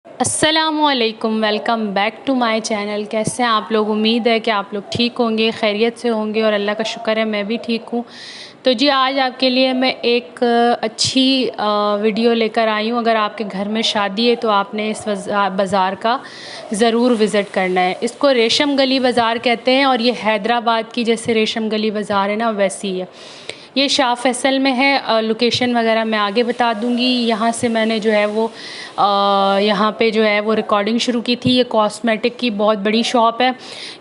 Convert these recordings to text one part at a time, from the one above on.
अस्सलामुअलैकुम, welcome back to my channel. कैसे हैं आप लोग? उम्मीद है कि आप लोग ठीक होंगे, खैरियत से होंगे और अल्लाह का शुक्र है मैं भी ठीक हूँ। तो जी आज आपके लिए मैं एक अच्छी वीडियो लेकर आई हूँ। अगर आपके घर में शादी है तो आपने इस बाज़ार का ज़रूर विज़िट करना है। इसको रेशम गली बाज़ार कहते हैं और ये हैदराबाद की जैसे रेशम गली बाज़ार है ना, वैसी है। ये शाह फैसल में है। लोकेशन वगैरह मैं आगे बता दूंगी। यहाँ से मैंने जो है वो यहाँ पे जो है वो रिकॉर्डिंग शुरू की थी। ये कॉस्मेटिक की बहुत बड़ी शॉप है।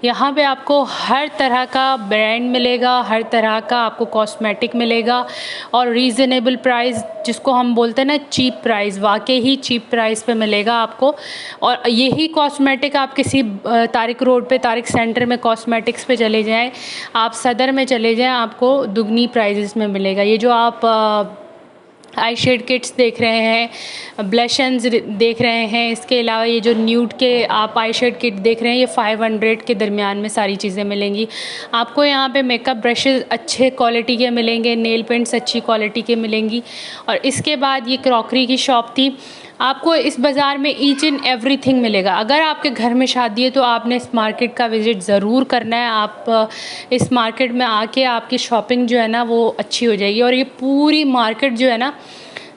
यहाँ पे आपको हर तरह का ब्रांड मिलेगा, हर तरह का आपको कॉस्मेटिक मिलेगा और रीज़नेबल प्राइस, जिसको हम बोलते हैं ना चीप प्राइस, वाकई ही चीप प्राइस पे मिलेगा आपको। और यही कॉस्मेटिक आप किसी तारिक रोड पे, तारिक सेंटर में कॉस्मेटिक्स पे चले जाएं, आप सदर में चले जाएं, आपको दुगनी प्राइजेस में मिलेगा। ये जो आप आई शेड किट्स देख रहे हैं, ब्लशन्स देख रहे हैं, इसके अलावा ये जो न्यूड के आप आई शेड किट देख रहे हैं, ये 500 के दरमियान में सारी चीज़ें मिलेंगी आपको। यहाँ पे मेकअप ब्रशेज़ अच्छे क्वालिटी के मिलेंगे, नेल पेंट्स अच्छी क्वालिटी के मिलेंगी। और इसके बाद ये क्रॉकरी की शॉप थी। आपको इस बाज़ार में ईच एंड एवरीथिंग मिलेगा। अगर आपके घर में शादी है तो आपने इस मार्केट का विज़िट ज़रूर करना है। आप इस मार्केट में आके आपकी शॉपिंग जो है ना वो अच्छी हो जाएगी। और ये पूरी मार्केट जो है ना,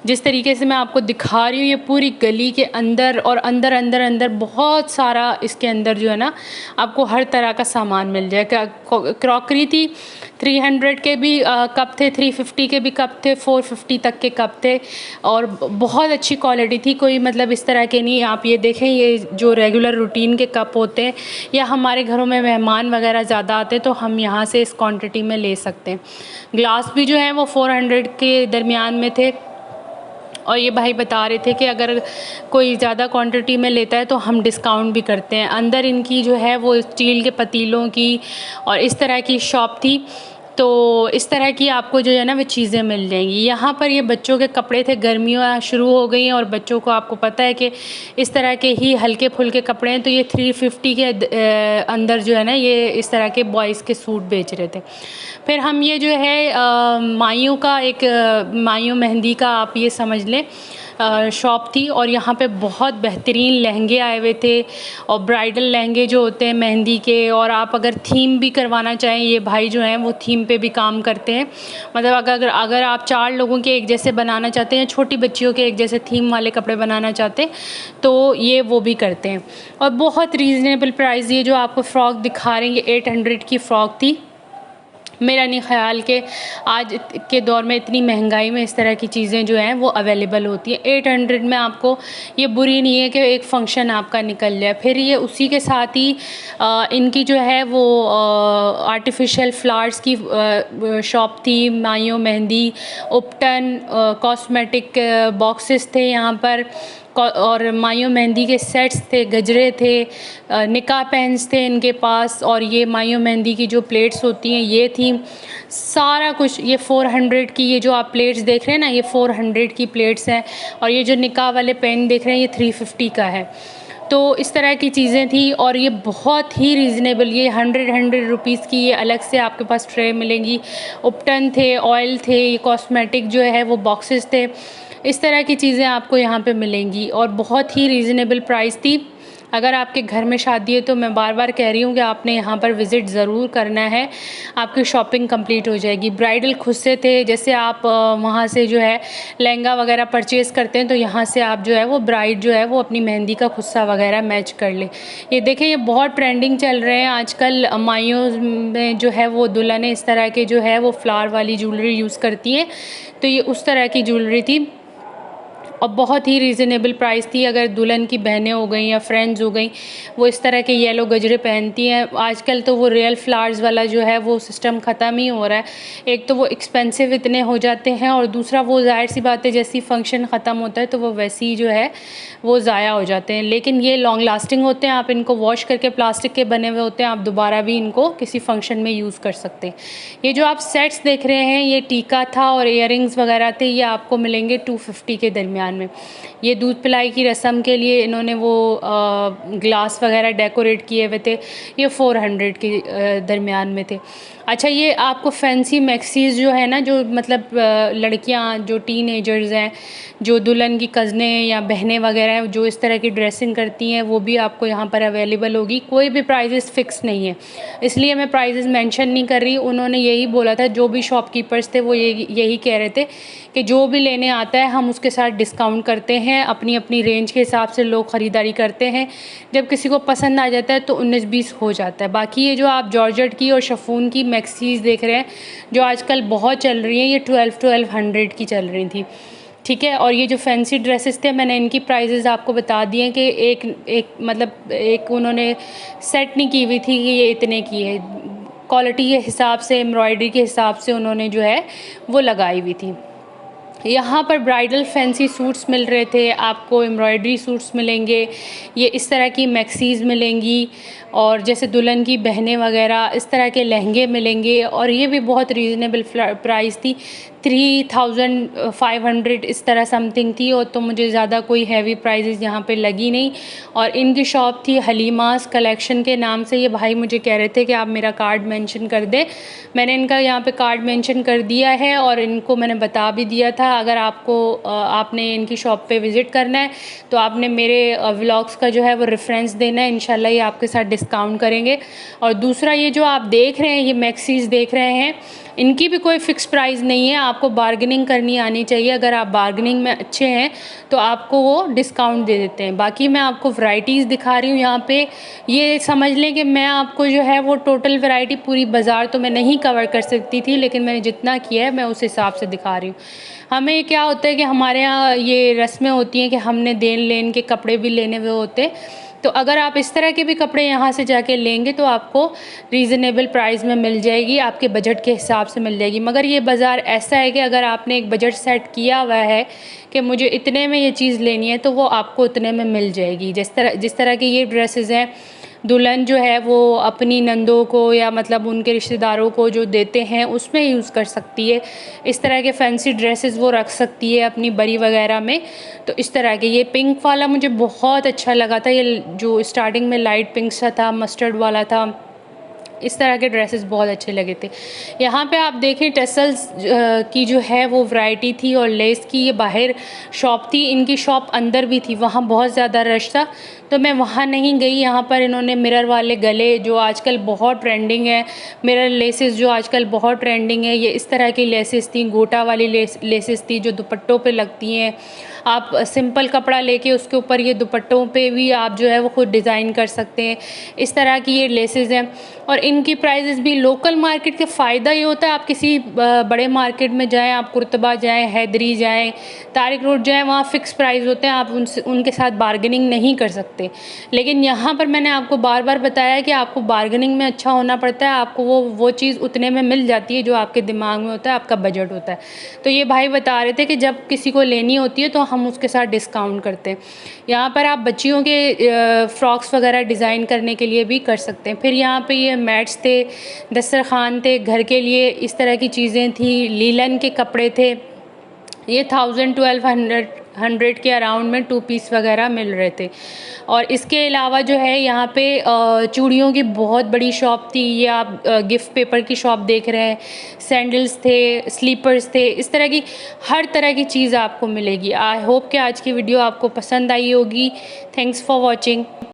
जिस तरीके से मैं आपको दिखा रही हूँ, ये पूरी गली के अंदर और अंदर अंदर अंदर बहुत सारा इसके अंदर जो है ना आपको हर तरह का सामान मिल जाएगा। क्रॉकरी थी, 300 के भी कप थे, 350 के भी कप थे, 450 तक के कप थे और बहुत अच्छी क्वालिटी थी। कोई मतलब इस तरह के नहीं। आप ये देखें, ये जो रेगुलर रूटीन के कप होते हैं या हमारे घरों में मेहमान वगैरह ज़्यादा आते हैं तो हम यहाँ से इस क्वांटिटी में ले सकते हैं। ग्लास भी जो है वो 400 के दरमियान में थे। और ये भाई बता रहे थे कि अगर कोई ज़्यादा क्वांटिटी में लेता है तो हम डिस्काउंट भी करते हैं। अंदर इनकी जो है वो स्टील के पतीलों की और इस तरह की शॉप थी। तो इस तरह की आपको जो है ना वो चीज़ें मिल जाएंगी। यहाँ पर ये बच्चों के कपड़े थे, गर्मियाँ शुरू हो गई हैं और बच्चों को आपको पता है कि इस तरह के ही हल्के फुल्के कपड़े हैं। तो ये 350 के अंदर जो है ना ये इस तरह के बॉयज़ के सूट बेच रहे थे। फिर हम ये जो है माइयों का एक माइयों मेहंदी का आप ये समझ लें शॉप थी। और यहाँ पे बहुत बेहतरीन लहंगे आए हुए थे और ब्राइडल लहंगे जो होते हैं मेहंदी के। और आप अगर थीम भी करवाना चाहें, ये भाई जो हैं वो थीम पे भी काम करते हैं। मतलब अगर आप 4 लोगों के एक जैसे बनाना चाहते हैं, छोटी बच्चियों के एक जैसे थीम वाले कपड़े बनाना चाहते हैं तो ये वो भी करते हैं। और बहुत रीज़नेबल प्राइस। ये जो आपको फ़्रॉक दिखा रहे हैं ये 800 की फ़्रॉक थी। मेरा नहीं ख़्याल कि आज के दौर में इतनी महंगाई में इस तरह की चीज़ें जो हैं वो अवेलेबल होती हैं। 800 में आपको ये बुरी नहीं है कि एक फ़ंक्शन आपका निकल जाए। फिर ये उसी के साथ ही इनकी जो है वो आर्टिफिशियल फ्लावर्स की शॉप थी। माइयों मेहंदी, उपटन, कॉस्मेटिक बॉक्सेस थे यहाँ पर और माइयों मेहंदी के सेट्स थे, गजरे थे, निकाह पेन्स थे इनके पास। और ये माइयों मेहंदी की जो प्लेट्स होती हैं ये थी, सारा कुछ। ये 400 की ये जो आप प्लेट्स देख रहे हैं ना, ये 400 की प्लेट्स हैं। और ये जो निकाह वाले पेन देख रहे हैं ये 350 का है। तो इस तरह की चीज़ें थी और ये बहुत ही रीज़नेबल। ये 100 रुपीज़ की ये अलग से आपके पास ट्रे मिलेंगी। उपटन थे, ऑयल थे, ये कॉस्मेटिक जो है वो बॉक्सेस थे। इस तरह की चीज़ें आपको यहाँ पे मिलेंगी और बहुत ही रीज़नेबल प्राइस थी। अगर आपके घर में शादी है तो मैं बार बार कह रही हूँ कि आपने यहाँ पर विज़िट ज़रूर करना है, आपकी शॉपिंग कंप्लीट हो जाएगी। ब्राइडल खुद से थे, जैसे आप वहाँ से जो है लहंगा वगैरह परचेज़ करते हैं तो यहाँ से आप जो है वो ब्राइड जो है वो अपनी मेहंदी का खुस्सा वगैरह मैच कर ले। ये देखें, ये बहुत ट्रेंडिंग चल रहे हैं आजकल। माइयों में जो है वो दुल्हनें इस तरह के जो है वो फ्लावर वाली ज्वेलरी यूज़ करती हैं। तो ये उस तरह की ज्वेलरी थी और बहुत ही रीज़नेबल प्राइस थी। अगर दुल्हन की बहनें हो गई या फ्रेंड्स हो गई, वो इस तरह के येलो गजरे पहनती हैं। आजकल तो वो रियल फ्लावर्स वाला जो है वो सिस्टम ख़त्म ही हो रहा है। एक तो वो एक्सपेंसिव इतने हो जाते हैं और दूसरा वो ज़ाहिर सी बात है जैसी फ़ंक्शन ख़त्म होता है तो वो वैसे ही जो है वो ज़ाया हो जाते हैं। लेकिन ये लॉन्ग लास्टिंग होते हैं। आप इनको वॉश करके, प्लास्टिक के बने हुए होते हैं, आप दोबारा भी इनको किसी फंक्शन में यूज़ कर सकते हैं। ये जो आप सेट्स देख रहे हैं ये टीका था और इयररिंग्स वगैरह थे, ये आपको मिलेंगे 250 के दरमियान दरमियान में। ये दूध पिलाई की रस्म के लिए इन्होंने वो ग्लास वगैरह डेकोरेट किए हुए थे, ये 400 के दरमियान में थे। अच्छा, ये आपको फैंसी मैक्सीज़ जो है ना, जो मतलब लड़कियां जो टीनेजर्स हैं, जो दुल्हन की कज़नें या बहनें वगैरह हैं, जो इस तरह की ड्रेसिंग करती हैं, वो भी आपको यहाँ पर अवेलेबल होगी। कोई भी प्राइजेस फ़िक्स नहीं है, इसलिए मैं प्राइजेस मेंशन नहीं कर रही। उन्होंने यही बोला था, जो भी शॉपकीपर्स थे वो यही कह रहे थे कि जो भी लेने आता है हम उसके साथ डिस्काउंट करते हैं। अपनी अपनी रेंज के हिसाब से लोग ख़रीदारी करते हैं, जब किसी को पसंद आ जाता है तो 19-20 हो जाता है। बाकी ये जो आप जॉर्जेट की और शिफॉन की मैक्सीज़ देख रहे हैं, जो आजकल बहुत चल रही हैं, ये 1200 की चल रही थी, ठीक है। और ये जो फैंसी ड्रेसेस थे, मैंने इनकी प्राइजेज़ आपको बता दिए कि एक मतलब एक उन्होंने सेट नहीं की हुई थी कि ये इतने की है। क्वालिटी के हिसाब से, एम्ब्रॉयडरी के हिसाब से उन्होंने जो है वो लगाई हुई थी। यहाँ पर ब्राइडल फैंसी सूट्स मिल रहे थे, आपको एम्ब्रॉयडरी सूट्स मिलेंगे, ये इस तरह की मैक्सीज़ मिलेंगी, और जैसे दुल्हन की बहनें वगैरह इस तरह के लहंगे मिलेंगे। और ये भी बहुत रीज़नेबल प्राइस थी, 3500 इस तरह समथिंग थी, और तो मुझे ज़्यादा कोई हैवी प्राइजेज़ यहाँ पे लगी नहीं। और इनकी शॉप थी हलीमास कलेक्शन के नाम से। ये भाई मुझे कह रहे थे कि आप मेरा कार्ड मेंशन कर दें, मैंने इनका यहाँ पे कार्ड मेंशन कर दिया है, और इनको मैंने बता भी दिया था अगर आपने इनकी शॉप पे विज़िट करना है तो आपने मेरे व्लॉग्स का जो है वो रेफरेंस देना है, इंशाल्लाह ये आपके साथ डिस्काउंट करेंगे। और दूसरा, ये जो आप देख रहे हैं, ये मैक्सीज़ देख रहे हैं, इनकी भी कोई फ़िक्स प्राइस नहीं है, आपको बार्गेनिंग करनी आनी चाहिए। अगर आप बार्गेनिंग में अच्छे हैं तो आपको वो डिस्काउंट दे देते हैं। बाकी मैं आपको वैरायटीज़ दिखा रही हूँ यहाँ पे, ये समझ लें कि मैं आपको जो है वो टोटल वैरायटी, पूरी बाज़ार तो मैं नहीं कवर कर सकती थी, लेकिन मैंने जितना किया है मैं उस हिसाब से दिखा रही हूँ। हमें क्या होता है कि हमारे यहाँ ये रस्में होती हैं कि हमने देन लेन के कपड़े भी लेने हुए होते, तो अगर आप इस तरह के भी कपड़े यहाँ से जाके लेंगे तो आपको रीज़नेबल प्राइस में मिल जाएगी, आपके बजट के हिसाब से मिल जाएगी। मगर ये बाज़ार ऐसा है कि अगर आपने एक बजट सेट किया हुआ है कि मुझे इतने में ये चीज़ लेनी है, तो वो आपको उतने में मिल जाएगी। जिस तरह की ये ड्रेसेस हैं, दुल्हन जो है वो अपनी नंदों को या मतलब उनके रिश्तेदारों को जो देते हैं उसमें यूज़ कर सकती है। इस तरह के फैंसी ड्रेसेस वो रख सकती है अपनी बरी वगैरह में। तो इस तरह के, ये पिंक वाला मुझे बहुत अच्छा लगा था, ये जो स्टार्टिंग में लाइट पिंक सा था, मस्टर्ड वाला था, इस तरह के ड्रेसेस बहुत अच्छे लगे थे। यहाँ पे आप देखें टसल्स की जो है वो वैरायटी थी, और लेस की ये बाहर शॉप थी, इनकी शॉप अंदर भी थी, वहाँ बहुत ज़्यादा रश था तो मैं वहाँ नहीं गई। यहाँ पर इन्होंने मिरर वाले गले, जो आजकल बहुत ट्रेंडिंग है, मिरर लेसेस जो आजकल बहुत ट्रेंडिंग है, ये इस तरह की लेसेस थी, गोटा वाली लेसेस थी जो दुपट्टों पे लगती हैं। आप सिंपल कपड़ा लेके उसके ऊपर ये दुपट्टों पे भी आप जो है वो खुद डिज़ाइन कर सकते हैं, इस तरह की ये लेसेस हैं। और इनकी प्राइजेस भी लोकल मार्केट के फ़ायदा ये होता है, आप किसी बड़े मार्केट में जाएं, आप कुर्तबा जाएं, हैदरी जाएं, तारिक रोड जाएं, वहाँ फ़िक्स प्राइस होते हैं, आप उनके साथ बार्गेनिंग नहीं कर सकते। लेकिन यहाँ पर मैंने आपको बार बार बताया कि आपको बार्गेनिंग में अच्छा होना पड़ता है, आपको वो चीज़ उतने में मिल जाती है जो आपके दिमाग में होता है, आपका बजट होता है। तो ये भाई बता रहे थे कि जब किसी को लेनी होती है तो हम उसके साथ डिस्काउंट करते हैं। यहाँ पर आप बच्चियों के फ्रॉक्स वगैरह डिज़ाइन करने के लिए भी कर सकते हैं। फिर यहाँ पे ये मैट्स थे, दस्तरखान थे, घर के लिए इस तरह की चीज़ें थी, लीलन के कपड़े थे, ये 1200 के अराउंड में 2 पीस वगैरह मिल रहे थे। और इसके अलावा जो है यहाँ पे चूड़ियों की बहुत बड़ी शॉप थी, ये आप गिफ्ट पेपर की शॉप देख रहे हैं, सैंडल्स थे, स्लीपर्स थे, इस तरह की हर तरह की चीज़ आपको मिलेगी। आई होप कि आज की वीडियो आपको पसंद आई होगी। Thanks for watching.